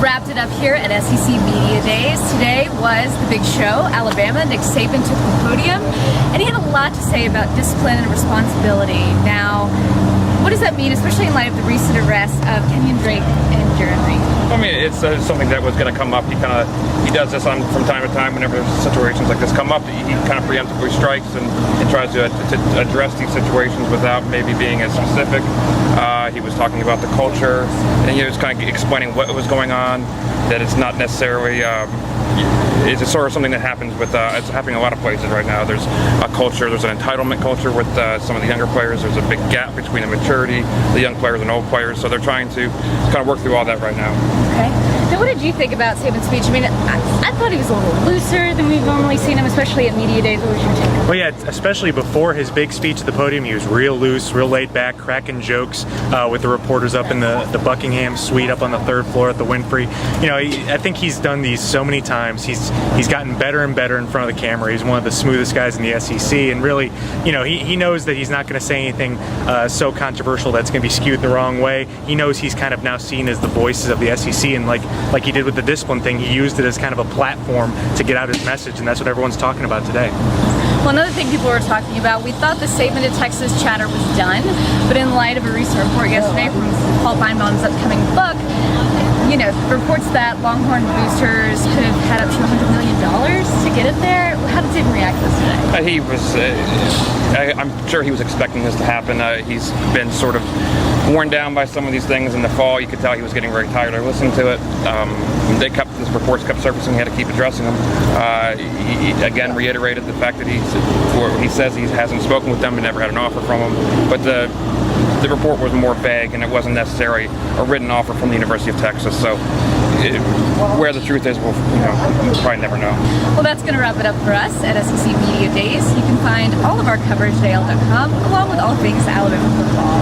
wrapped it up here at SEC Media Days. Today was the big show. Alabama, Nick Saban took the podium, and he had a lot to say about discipline and responsibility. Now, what does that mean, especially in light of the recent arrest of Kenyon Drake and Jaron Reed? I mean, it's something that was going to come up. He does this from time to time whenever situations like this come up. He kind of preemptively strikes and tries to address these situations without maybe being as specific. He was talking about the culture, and he was kind of explaining what was going on, that it's not necessarily it's sort of something that happens with it's happening in a lot of places right now. There's a culture, there's an entitlement culture with some of the younger players. There's a big gap between the maturity, the young players and old players, so they're trying to kind of work through all that right now. Okay. Now, what did you think about Saban's speech? I mean, I thought he was a little looser than we've normally seen him, especially at Media Days. What was your take? Well, yeah, especially before his big speech at the podium, he was real loose, real laid back, cracking jokes with the reporters up in the Buckingham suite up on the third floor at the Winfrey. You know, I think he's done these so many times. He's gotten better and better in front of the camera. He's one of the smoothest guys in the SEC, and really, you know, he knows that he's not going to say anything so controversial that's going to be skewed the wrong way. He knows he's kind of now seen as the voices of the SEC, and like he did with the discipline thing, he used it as kind of a platform to get out his message, and that's what everyone's talking about today. Well, another thing people were talking about, we thought the Saban to Texas chatter was done, but in light of a recent report yesterday from Paul Feinbaum's upcoming book, you know, reports that Longhorn boosters could have had up to $100 million to get it there. How did Saban react to this today? He was, I'm sure he was expecting this to happen. He's been sort of worn down by some of these things in the fall. You could tell he was getting very tired of listening to it. These reports kept surfacing. He had to keep addressing them. He again reiterated the fact that he says he hasn't spoken with them and never had an offer from them. But the report was more vague, and it wasn't necessarily a written offer from the University of Texas. So where the truth is, we'll probably never know. Well, that's going to wrap it up for us at SEC Media Days. You can find all of our coverage at AL.com, along with all things Alabama football.